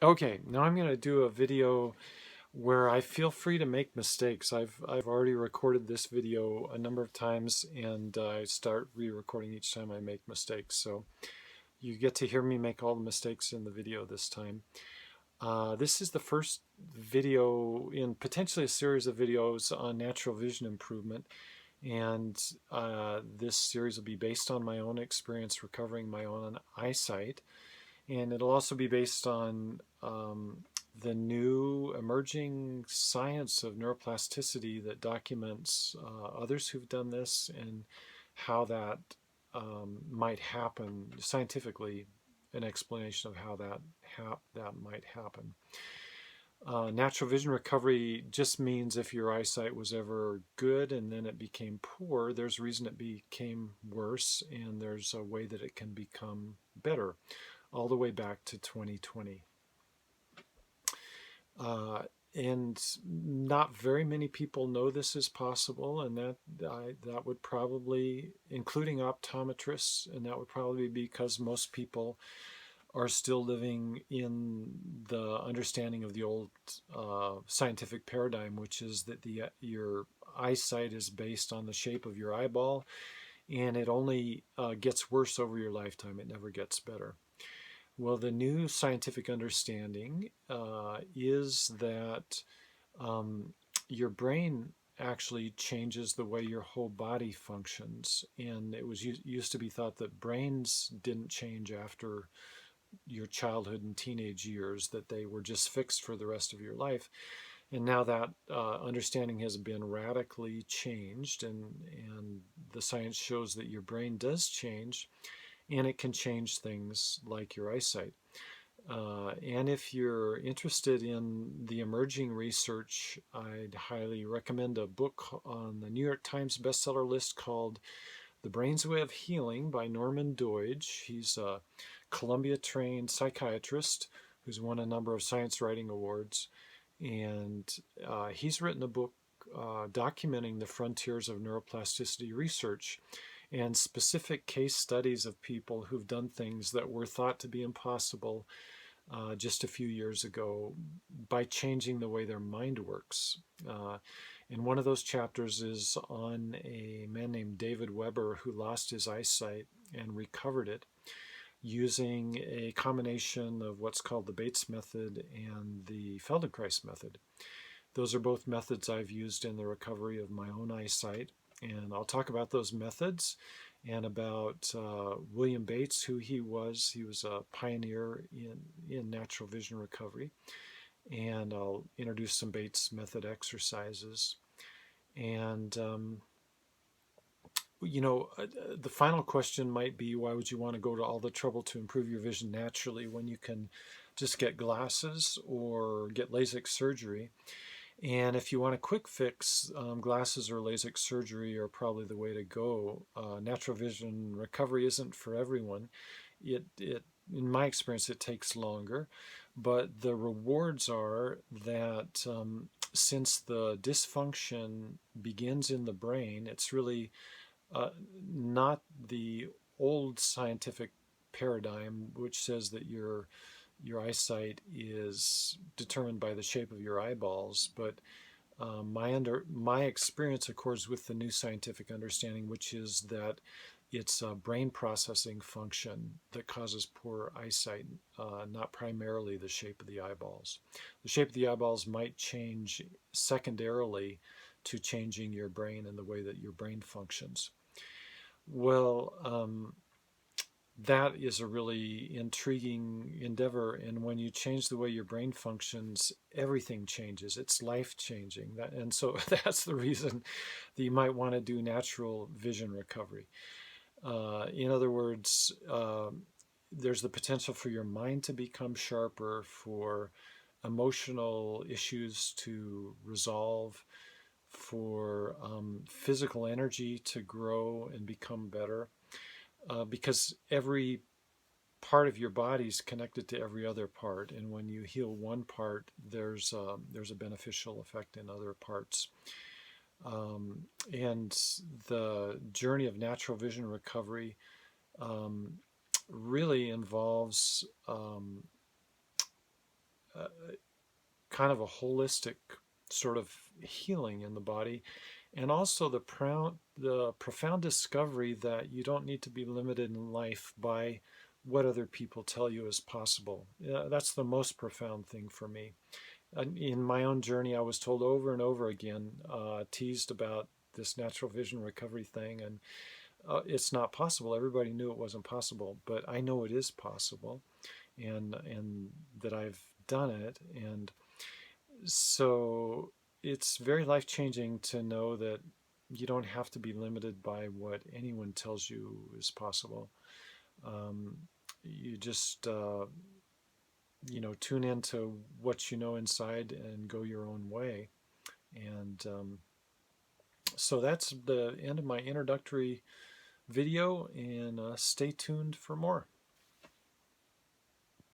Okay, now I'm going to do a video where I feel free to make mistakes. I've already recorded this video a number of times, and I start re-recording each time I make mistakes. So you get to hear me make all the mistakes in the video this time. This is the first video in potentially a series of videos on natural vision improvement, and this series will be based on my own experience recovering my own eyesight. And it'll also be based on the new emerging science of neuroplasticity that documents others who've done this and how that might happen scientifically, an explanation of how that might happen. Natural vision recovery just means if your eyesight was ever good and then it became poor, there's a reason it became worse, and there's a way that it can become better, all the way back to 2020. Uh, and not very many people know this is possible, and that would probably, including optometrists, and that would probably be because most people are still living in the understanding of the old scientific paradigm, which is that your eyesight is based on the shape of your eyeball, and it only gets worse over your lifetime. It never gets better. Well, the new scientific understanding is that um, your brain actually changes the way your whole body functions. And it was used to be thought that brains didn't change after your childhood and teenage years, that they were just fixed for the rest of your life. And now that understanding has been radically changed, and the science shows that your brain does change, and it can change things like your eyesight. And if you're interested in the emerging research, I'd highly recommend a book on the New York Times bestseller list called The Brain's Way of Healing by Norman Doidge. He's a Columbia-trained psychiatrist who's won a number of science writing awards. And he's written a book documenting the frontiers of neuroplasticity research and specific case studies of people who've done things that were thought to be impossible just a few years ago by changing the way their mind works. And one of those chapters is on a man named David Weber who lost his eyesight and recovered it using a combination of what's called the Bates method and the Feldenkrais method. Those are both methods I've used in the recovery of my own eyesight, and I'll talk about those methods and about William Bates, who he was. He was a pioneer in natural vision recovery, and I'll introduce some Bates method exercises. And the final question might be, why would you want to go to all the trouble to improve your vision naturally when you can just get glasses or get LASIK surgery? And if you want a quick fix, glasses or LASIK surgery are probably the way to go. Natural vision recovery isn't for everyone. In my experience, it takes longer, but the rewards are that since the dysfunction begins in the brain, it's really not the old scientific paradigm, which says that your eyesight is determined by the shape of your eyeballs, but my experience accords with the new scientific understanding, which is that it's a brain processing function that causes poor eyesight, not primarily the shape of the eyeballs. The shape of the eyeballs might change secondarily to changing your brain and the way that your brain functions. Well, that is a really intriguing endeavor. And when you change the way your brain functions, everything changes. It's life changing. And so that's the reason that you might want to do natural vision recovery. In other words, there's the potential for your mind to become sharper, for emotional issues to resolve, for physical energy to grow and become better, because every part of your body is connected to every other part, and when you heal one part, there's a beneficial effect in other parts. And the journey of natural vision recovery really involves uh, kind of a holistic sort of healing in the body, and also the profound discovery that you don't need to be limited in life by what other people tell you is possible. That's the most profound thing for me. In my own journey, I was told over and over again, teased about this natural vision recovery thing, and it's not possible. Everybody knew it wasn't possible, but I know it is possible, and that I've done it, and so it's very life changing to know that you don't have to be limited by what anyone tells you is possible. Um, you just tune into what you know inside and go your own way. And so that's the end of my introductory video, and stay tuned for more.